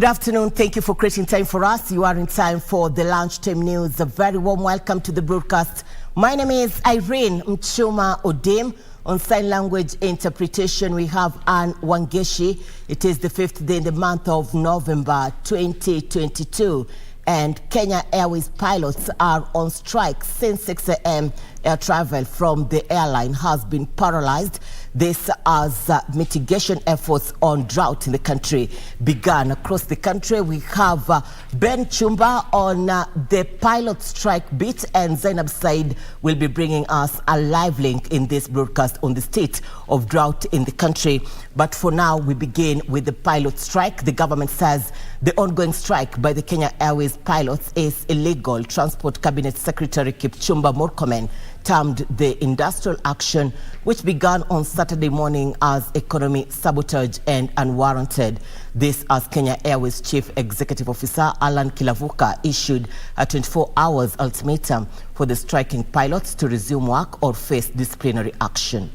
Good afternoon. Thank you for creating time for us. You are in time for the Lunchtime News. A very warm welcome to the broadcast. My name is Irene Muchuma Odim. On sign language interpretation, we have Anne Wangeshi. It is the 5th day in the month of November 2022. And Kenya Airways pilots are on strike since 6 a.m. Air travel from the airline has been paralyzed. This as mitigation efforts on drought in the country began across the country. We have Ben Chumba on the pilot strike bit, and Zainab Said will be bringing us a live link in this broadcast on the state of drought in the country. But for now, we begin with the pilot strike. The government says the ongoing strike by the Kenya Airways pilots is illegal. Transport Cabinet Secretary Kipchumba Murkomen termed the industrial action, which began on Saturday morning, as economy sabotage and unwarranted. This as Kenya Airways Chief Executive Officer Alan Kilavuka issued a 24 hours ultimatum for the striking pilots to resume work or face disciplinary action.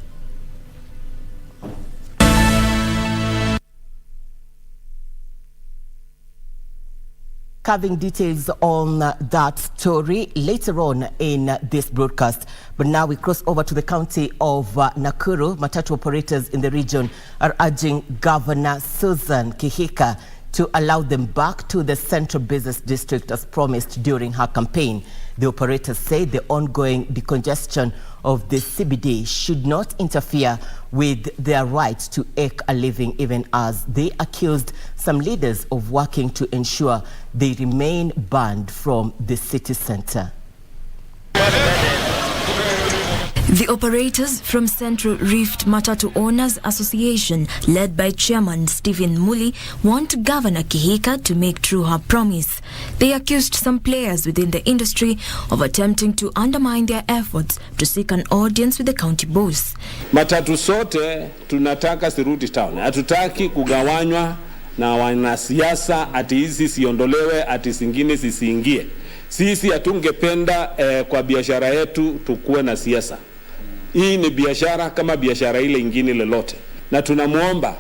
Having details on that story later on in this broadcast. But now we cross over to the county of Nakuru. Matatu operators in the region are urging Governor Susan Kihika to allow them back to the Central Business District as promised during her campaign. The operators say the ongoing decongestion of the CBD should not interfere with their right to eke a living, even as they accused some leaders of working to ensure they remain banned from the city center. The operators from Central Rift Matatu Owners Association, led by Chairman Stephen Muli, want Governor Kihika to make true her promise. They accused some players within the industry of attempting to undermine their efforts to seek an audience with the county boss. Matatu sote tunataka sirudi town. Hatutaki kugawanywa na wanasiasa ati hizi siondolewe ati zingine zisiingie. Sisi hatungependa kwa biashara yetu tukue na siasa. Hii ni biashara kama biashara ile ingine lolote. Na tunamuomba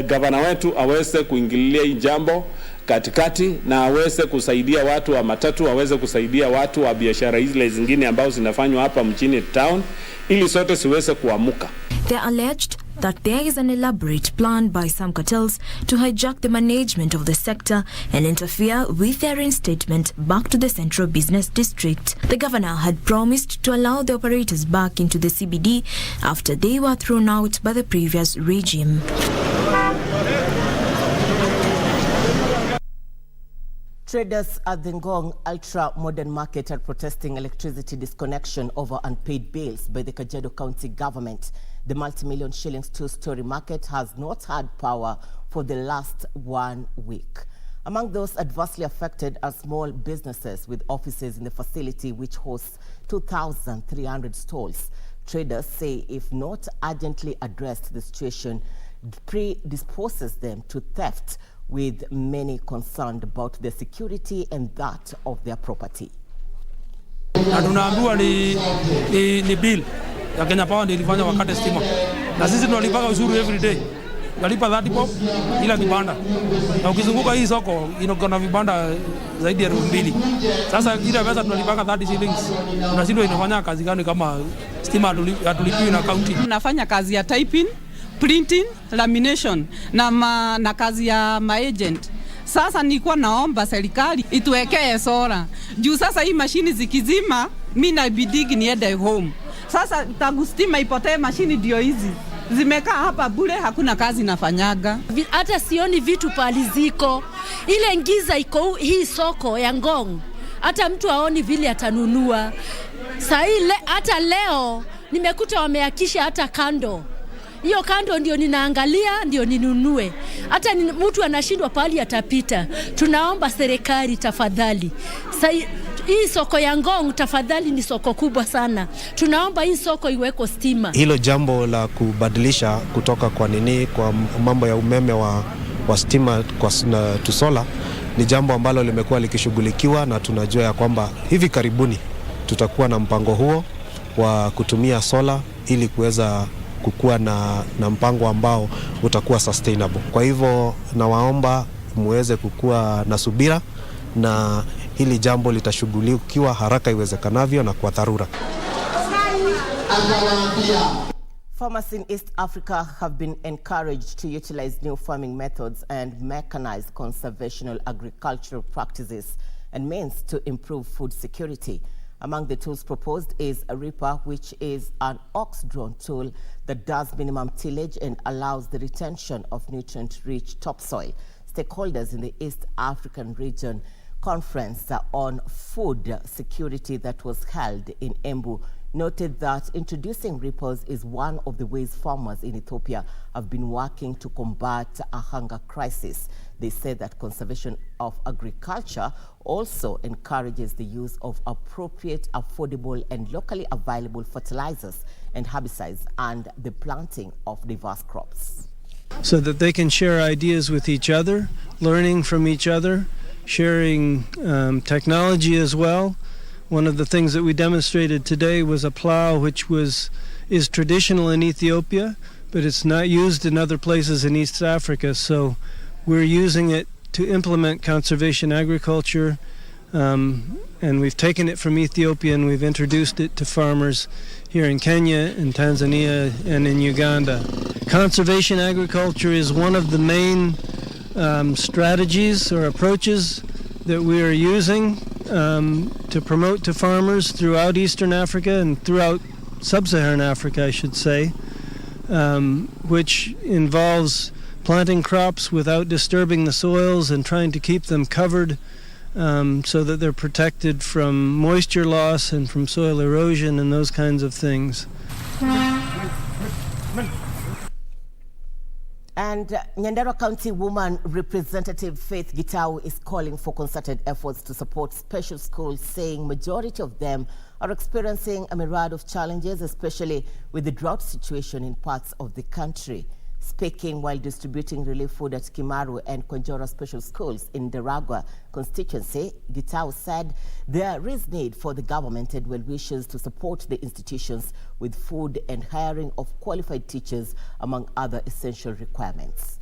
gavana wetu aweze kuingilia hii jambo katikati na aweze kusaidia watu wa matatu, aweze kusaidia watu wa biashara hizi zingine ambao zinafanywa hapa mjini town ili sote siweze kuamuka. They alleged that there is an elaborate plan by some cartels to hijack the management of the sector and interfere with their reinstatement back to the Central Business District. The governor had promised to allow the operators back into the CBD after they were thrown out by the previous regime. Traders at the Ngong Ultra Modern Market are protesting electricity disconnection over unpaid bills by the Kajiado County government. The multi-million shillings two-story market has not had power for the last 1 week. Among those adversely affected are small businesses with offices in the facility, which hosts 2,300 stalls. Traders say if not urgently addressed, the situation predisposes them to theft, with many concerned about their security and that of their property. Tunaambiwa ni bill ya Kenya Power ndio ilifanya wakati stima. Na sisi tunalipa ushuru every day. Nalipa 30 bob ila kibanda. Na ukizunguka hii soko inakuwa vibanda zaidi ya 2,000. Sasa ile pesa tunalipa 30 shillings. Tunashindwa inafanya kazi gani kama stima hatulipiwi na county. Tunafanya kazi ya typing, printing, lamination na kazi ya maagent. Sasa nilikuwa naomba serikali ituwekee sola. Juu sasa hii mashini zikizima, mimi nabidigi niende home. Sasa tangu stima ipotee, mashini ndio hizi zimekaa hapa bure, hakuna kazi nafanyaga. Hata sioni vitu pali ziko. Ile ngiza iko hii soko ya Ngong. Hata mtu aoni vile atanunua. Sasa ile hata leo nimekuta wameakisha hata kando. Hiyo kando ndio ninaangalia, ndio ninunue. Hata mtu anashindwa pali atapita. Tunaomba serikali tafadhali. Hii soko ya Ngong tafadhali ni soko kubwa sana. Tunaomba hii soko iweko stima. Hilo jambo la kubadilisha kutoka kwa mambo ya umeme wa stima kwa to solar ni jambo ambalo limekuwa likishughulikiwa, na tunajua ya kwamba hivi karibuni tutakuwa na mpango huo wa kutumia solar ili kuweza kukua na mpango ambao utakuwa sustainable. Kwa hivyo nawaomba muweze kukua na subira na hili jambo litashughulikiwa haraka iwezekanavyo na kwa dharura. Farmers in East Africa have been encouraged to utilize new farming methods and mechanized conservational agricultural practices and means to improve food security. Among the tools proposed is a reaper, which is an ox-drawn tool that does minimum tillage and allows the retention of nutrient-rich topsoil. Stakeholders in the East African region conference on food security that was held in Embu noted that introducing reapers is one of the ways farmers in Ethiopia have been working to combat a hunger crisis. They said that conservation of agriculture also encourages the use of appropriate, affordable, and locally available fertilizers and herbicides and the planting of diverse crops. So that they can share ideas with each other, learning from each other, sharing technology as well. One of the things that we demonstrated today was a plow which is traditional in Ethiopia, but it's not used in other places in East Africa. So we're using it to implement conservation agriculture, and we've taken it from Ethiopia and we've introduced it to farmers here in Kenya, in Tanzania, and in Uganda. Conservation agriculture is one of the main strategies or approaches that we are using to promote to farmers throughout Eastern Africa and throughout Sub-Saharan Africa, I should say, which involves planting crops without disturbing the soils and trying to keep them covered so that they're protected from moisture loss and from soil erosion and those kinds of things. And Nyandarua County Woman Representative Faith Gitau is calling for concerted efforts to support special schools, saying majority of them are experiencing a myriad of challenges, especially with the drought situation in parts of the country. Speaking while distributing relief food at Kimaru and Konjora special schools in Deragwa constituency, Gitau said there is need for the government and well-wishers to support the institutions with food and hiring of qualified teachers, among other essential requirements.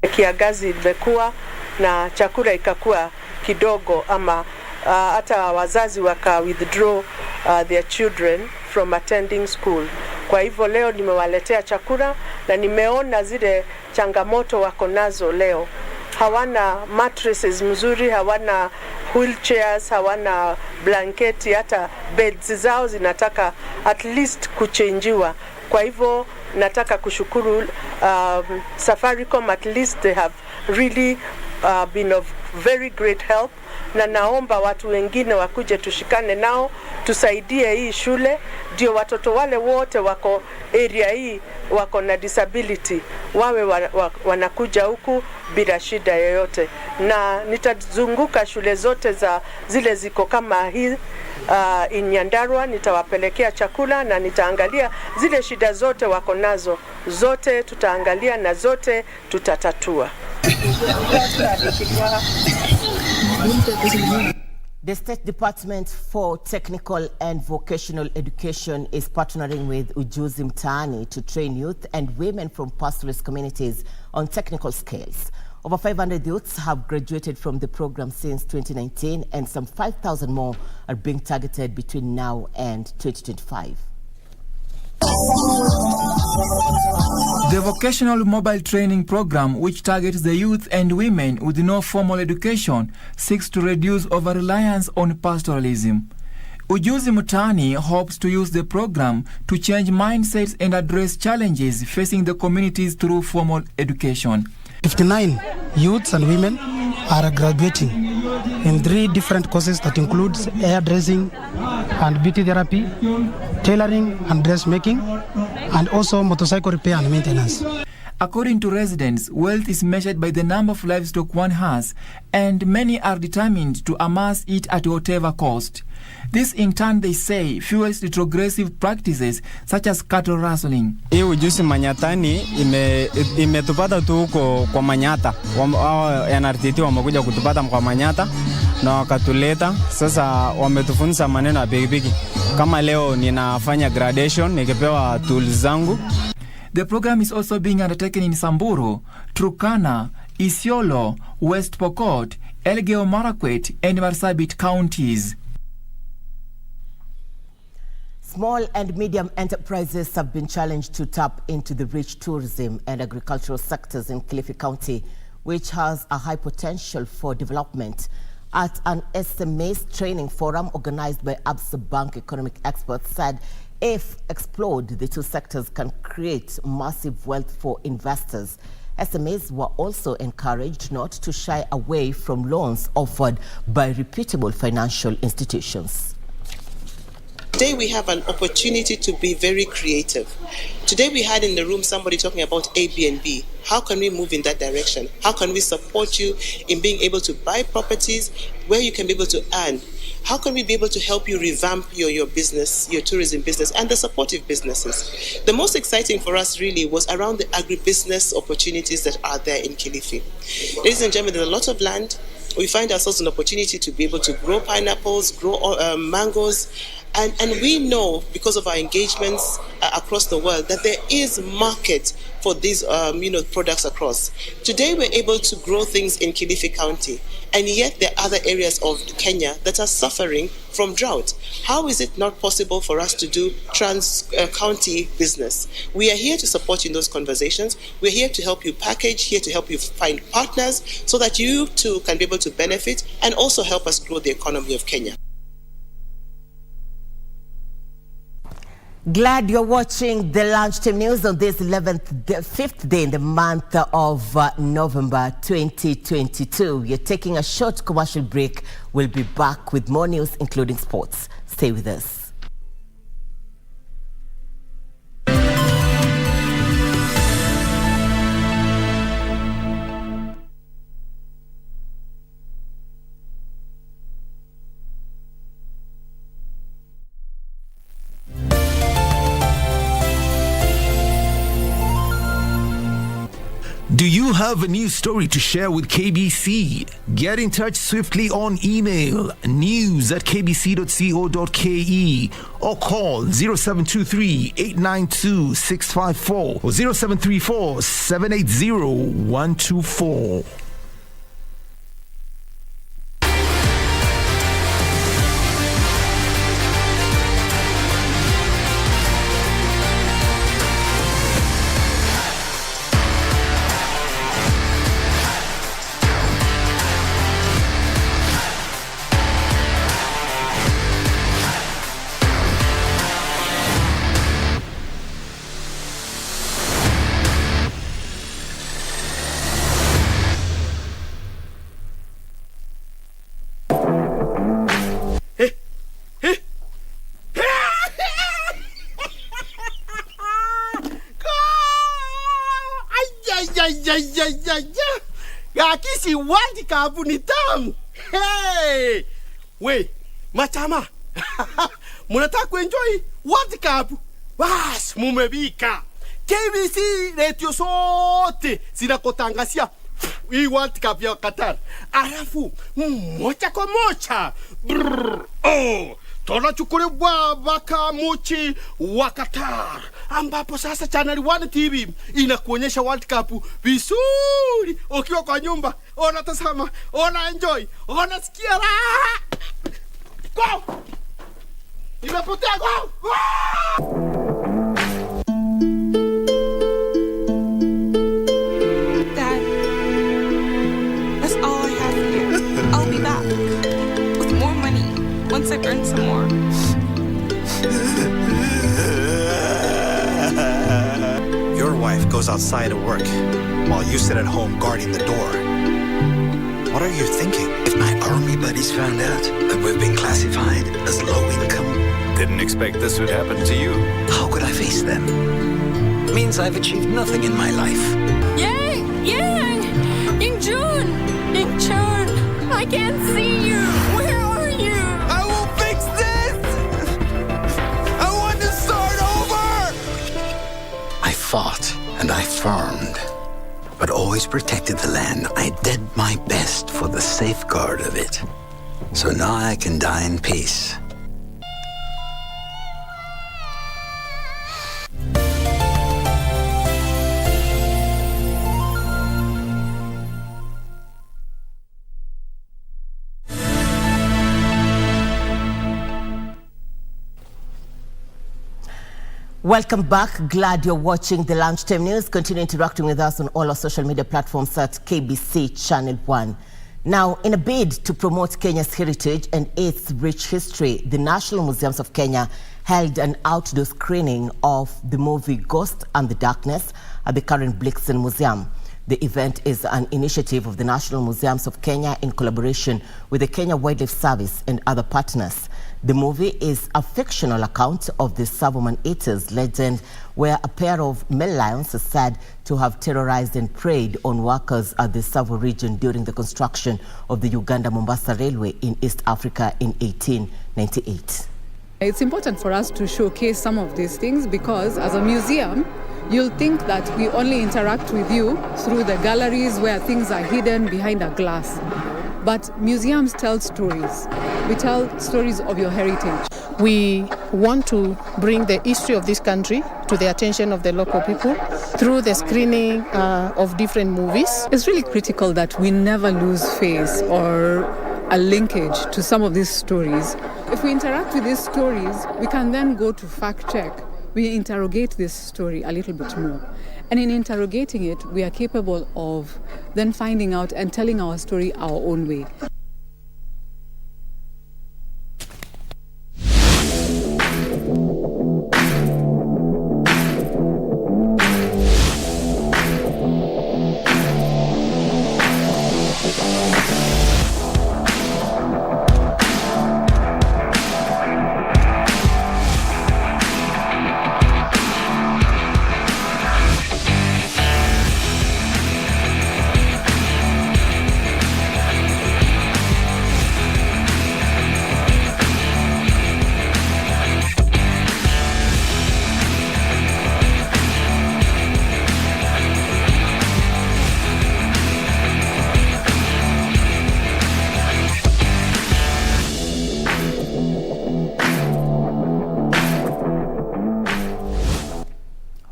Kiangazi imekuwa na chakula ikakuwa kidogo ama hata wazazi waka withdraw their children from attending school. Kwa hivyo leo nimewaletea chakula na nimeona zile changamoto wako nazo leo. Hawana mattresses mzuri, hawana wheelchairs, hawana blanketi, hata beds zao zinataka at least kuchangiwa. Kwa hivyo nataka kushukuru Safaricom, at least they have really been of very great help, na naomba watu wengine wakuje tushikane nao tusaidie hii shule ndio watoto wale wote wako area hii wako na disability wawe wanakuja huku bila shida yoyote, na nitazunguka shule zote za zile ziko kama hii in Nyandarua, nitawapelekea chakula na nitaangalia zile shida zote wako nazo, zote tutaangalia na zote tutatatua. The State Department for Technical and Vocational Education is partnering with Ujuzi Mtaani to train youth and women from pastoralist communities on technical skills. Over 500 youths have graduated from the program since 2019, and some 5,000 more are being targeted between now and 2025. The Vocational Mobile Training Program, which targets the youth and women with no formal education, seeks to reduce over-reliance on pastoralism. Ujuzi Mtaani hopes to use the program to change mindsets and address challenges facing the communities through formal education. 59 youths and women are graduating in 3 different courses that includes hairdressing and beauty therapy, tailoring and dressmaking, and also motorcycle repair and maintenance. According to residents, wealth is measured by the number of livestock one has, and many are determined to amass it at whatever cost. This in turn, they say, fuels retrogressive practices such as cattle rustling. Hii ujuzi manyatani imetupata tu kwa manyata. NRTT wamekuja kutupata kwa manyata na wakatuleta. Sasa wametufunza maneno ya pikipiki. Kama leo ninafanya graduation nikipewa tools zangu. The program is also being undertaken in Samburu, Turkana, Isiolo, West Pokot, Elgeyo Marakwet and Marsabit counties. Small and medium enterprises have been challenged to tap into the rich tourism and agricultural sectors in Kilifi County, which has a high potential for development. At an SMEs training forum organized by Absa Bank economic experts said if explored, the two sectors can create massive wealth for investors. SMEs were also encouraged not to shy away from loans offered by reputable financial institutions. Today we have an opportunity to be very creative. Today we had in the room somebody talking about Airbnb. How can we move in that direction? How can we support you in being able to buy properties where you can be able to earn? How can we be able to help you revamp your business, your tourism business, and the supportive businesses? The most exciting for us really was around the agribusiness opportunities that are there in Kilifi. Ladies and gentlemen, there's a lot of land. We find ourselves an opportunity to be able to grow pineapples, grow mangoes, and we know because of our engagements across the world that there is market for these products across. Today we're able to grow things in Kilifi County, and yet there are other areas of Kenya that are suffering from drought. How is it not possible for us to do trans-county business? We are here to support you in those conversations. We're here to help you package, here to help you find partners so that you too can be able to benefit and also help us grow the economy of Kenya. Glad you're watching the Lunchtime News on this 5th day in the month of November 2022. You're taking a short commercial break. We'll be back with more news, including sports. Stay with us. Do you have a news story to share with KBC? Get in touch swiftly on email news@kbc.co.ke or call 0723 892 654 or 0734 780 124. Yakisi World Cup ni tamu. Hey! We, machama. Munataka kuenjoy World Cup? Bas, mumebika. KBC radio sote zinakotangazia hii World Cup ya Qatar. Alafu moja kwa moja. Tunachukuliwa wakamuchi wa Qatar, ambapo sasa Channel 1 TV inakuonyesha World Cup vizuri. Ukiwa kwa nyumba, unatazama, una enjoy, unasikia raha. Go! Imepotea go! Dad, that's all I have here. I'll be back with more money once I've earned some more. Your wife goes outside to work while you sit at home guarding the door. What are you thinking? If my army buddies found out that we've been classified as low income... Didn't expect this would happen to you. How could I face them? It means I've achieved nothing in my life. Yang! Yang Jun! Yang Chun! I can't see you! Where are you? I will fix this! I want to start over! I fought and I farmed, but always protected the land. I did my best for the safeguard of it. So now I can die in peace. Welcome back. Glad you're watching the Lunchtime News. Continue interacting with us on all our social media platforms at KBC Channel 1. Now, in a bid to promote Kenya's heritage and its rich history, the National Museums of Kenya held an outdoor screening of the movie Ghost and the Darkness at the current Blixen Museum. The event is an initiative of the National Museums of Kenya in collaboration with the Kenya Wildlife Service and other partners. The movie is a fictional account of the Savo Eaters legend, where a pair of male lions are said to have terrorized and preyed on workers at the Savo region during the construction of the Uganda-Mombasa Railway in East Africa in 1898. It's important for us to showcase some of these things because as a museum, you'll think that we only interact with you through the galleries where things are hidden behind a glass. But museums tell stories. We tell stories of your heritage. We want to bring the history of this country to the attention of the local people through the screening of different movies. It's really critical that we never lose face or a linkage to some of these stories. If we interact with these stories, we can then go to fact check. We interrogate this story a little bit more. And in interrogating it, we are capable of then finding out and telling our story our own way.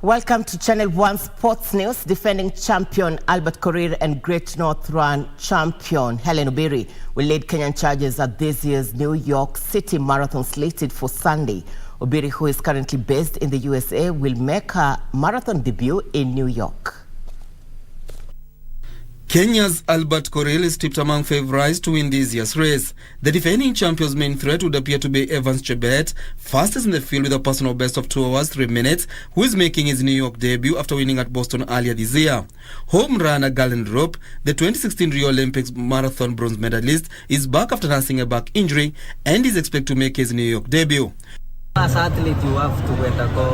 Welcome to Channel 1 Sports News. Defending champion Albert Korir and Great North Run champion Helen Obiri will lead Kenyan charges at this year's New York City Marathon slated for Sunday. Obiri, who is currently based in the USA, will make her marathon debut in New York. Kenya's Albert Korir is tipped among favourites to win this year's race. The defending champion's main threat would appear to be Evans Chebet, fastest in the field with a personal best of 2 hours 3 minutes, who is making his New York debut after winning at Boston earlier this year. Home runner Galen Rope, the 2016 Rio Olympics marathon bronze medalist, is back after nursing a back injury and is expected to make his New York debut. As an athlete, you have to go.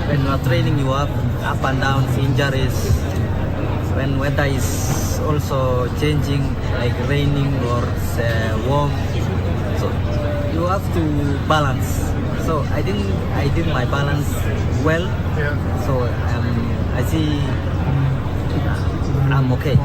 When you are training, you have up and down injuries. When weather is also changing, like raining or warm, so you have to balance. So I did my balance well. Yeah. So I see I'm okay.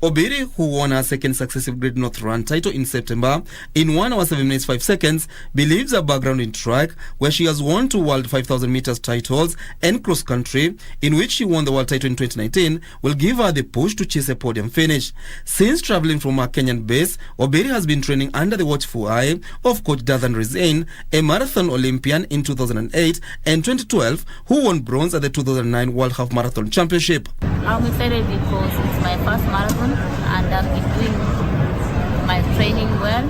Obiri, who won her second successive Great North Run title in September in 1 hour 7 minutes 5 seconds, believes her background in track, where she has won 2 World 5,000 meters titles and cross country, in which she won the world title in 2019, will give her the push to chase a podium finish. Since traveling from her Kenyan base, Obiri has been training under the watchful eye of coach Dathan Rezain, a marathon Olympian in 2008 and 2012, who won bronze at the 2009 World Half Marathon Championship. I'm excited because it's my first marathon and I've been doing my training well.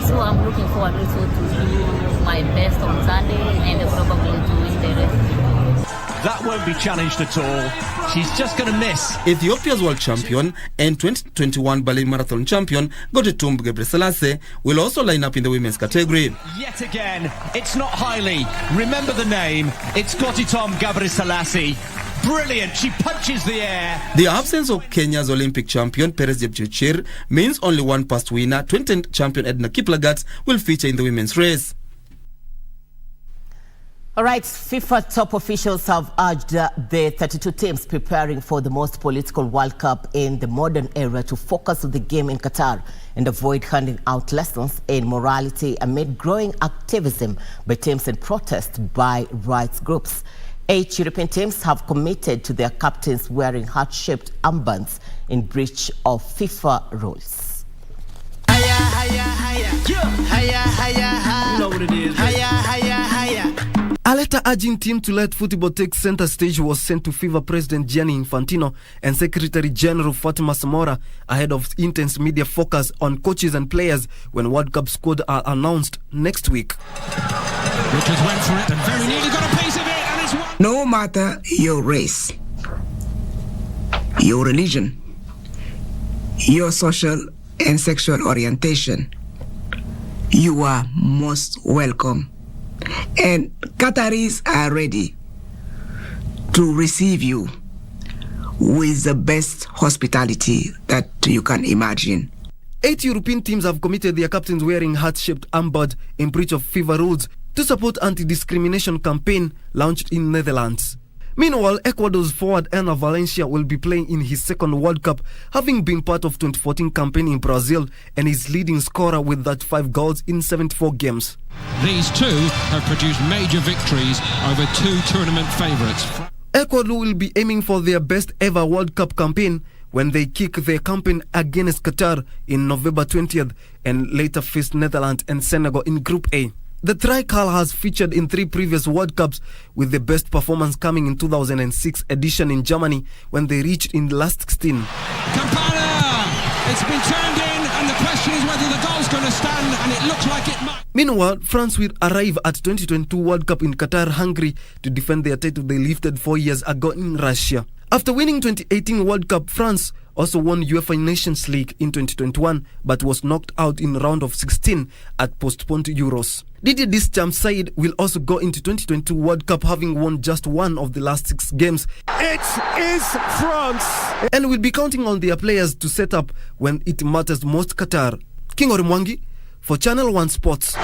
So I'm looking forward also to do my best on Sunday and probably to win the race. That won't be challenged at all. She's just going to miss. Ethiopia's world champion and 2021 Berlin Marathon champion Gotetum Gebreselassie will also line up in the women's category. Yet again, it's not highly. Remember the name. It's Gotetum Gebreselassie. Brilliant, she punches the air. The absence of Kenya's Olympic champion Perez Jepchirchir means only one past winner, 2010 champion Edna Kiplagat, will feature in the women's race. All right, FIFA top officials have urged the 32 teams preparing for the most political World Cup in the modern era to focus on the game in Qatar and avoid handing out lessons in morality amid growing activism by teams and protest by rights groups. 8 European teams have committed to their captains wearing heart-shaped armbands in breach of FIFA rules. Higher, higher, higher. Yeah. Higher, higher, higher. You know what it is. Higher, higher, higher. A letter urging team to let football take center stage was sent to FIFA President Gianni Infantino and Secretary General Fatima Samora ahead of intense media focus on coaches and players when World Cup squad are announced next week. Richards went for it and very nearly got a piece of it, and it's one. No matter your race, your religion, your social and sexual orientation, you are most welcome. And Qataris are ready to receive you with the best hospitality that you can imagine. 8 European teams have committed their captains wearing heart-shaped armband in breach of FIFA rules to support anti-discrimination campaign launched in Netherlands. Meanwhile, Ecuador's forward Enner Valencia will be playing in his second World Cup, having been part of 2014 campaign in Brazil and is leading scorer with 35 goals in 74 games. These two have produced major victories over 2 tournament favourites. Ecuador will be aiming for their best ever World Cup campaign when they kick their campaign against Qatar in November 20th and later face Netherlands and Senegal in Group A. The tricolor has featured in 3 previous World Cups, with the best performance coming in 2006 edition in Germany when they reached in the last 16. Campana! It's been turned in, and the question is whether the goal's going to stand, and it looks like it might. Meanwhile, France will arrive at 2022 World Cup in Qatar, Hungary to defend their title they lifted 4 years ago in Russia. After winning 2018 World Cup, France also won UEFA Nations League in 2021 but was knocked out in round of 16 at postponed Euros. Didier Deschamps' side will also go into 2022 World Cup having won just one of the last 6 games. It is France! And will be counting on their players to set up when it matters most. Qatar. King Orimwangi for Channel 1 Sports.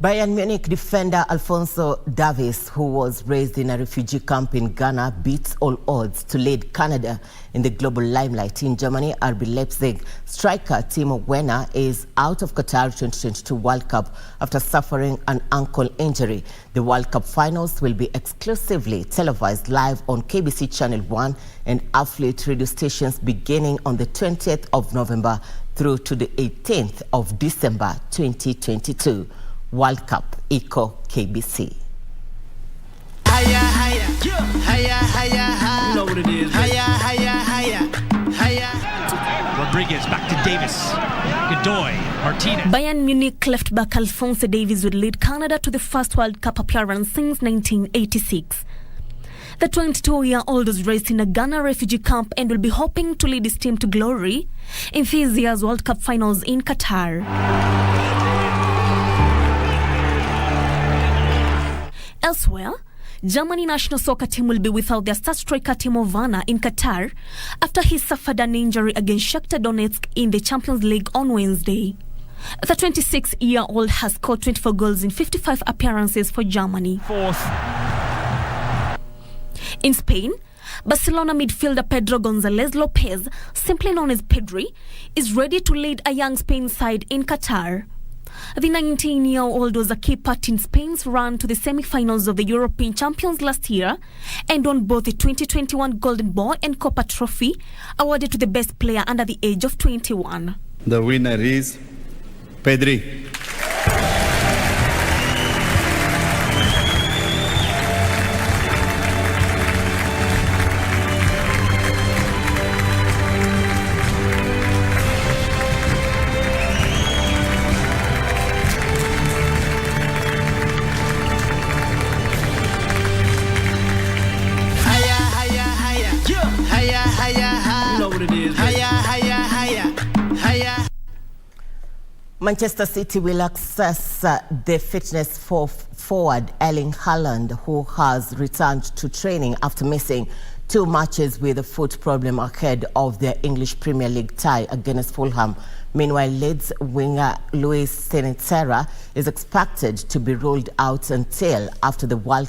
Bayern Munich defender Alphonso Davies, who was raised in a refugee camp in Ghana, beats all odds to lead Canada in the global limelight. In Germany, RB Leipzig striker Timo Werner is out of Qatar 2022 World Cup after suffering an ankle injury. The World Cup finals will be exclusively televised live on KBC Channel 1 and affiliate radio stations beginning on the 20th of November through to the 18th of December 2022. World Cup, Eco KBC. Higher, higher, higher, higher, higher. You know what it is. Higher, higher, higher, higher. Rodriguez back to Davis. Godoy, Martinez. Bayern Munich left back Alphonso Davies would lead Canada to the first World Cup appearance since 1986. The 22-year-old was raised in a Ghana refugee camp and will be hoping to lead his team to glory in this year's World Cup finals in Qatar. Elsewhere, Germany national soccer team will be without their star striker Timo Werner in Qatar after he suffered an injury against Shakhtar Donetsk in the Champions League on Wednesday. The 26-year-old has scored 24 goals in 55 appearances for Germany. Fourth. In Spain, Barcelona midfielder Pedro González Lopez, simply known as Pedri, is ready to lead a young Spain side in Qatar. The 19-year-old was a key part in Spain's run to the semi-finals of the European Champions last year and won both the 2021 Golden Ball and Copa Trophy, awarded to the best player under the age of 21. The winner is Pedri. Manchester City will access the fitness for forward Erling Haaland, who has returned to training after missing 2 matches with a foot problem ahead of their English Premier League tie against Fulham. Meanwhile, Leeds winger Luis Sinistera is expected to be ruled out until after the World Cup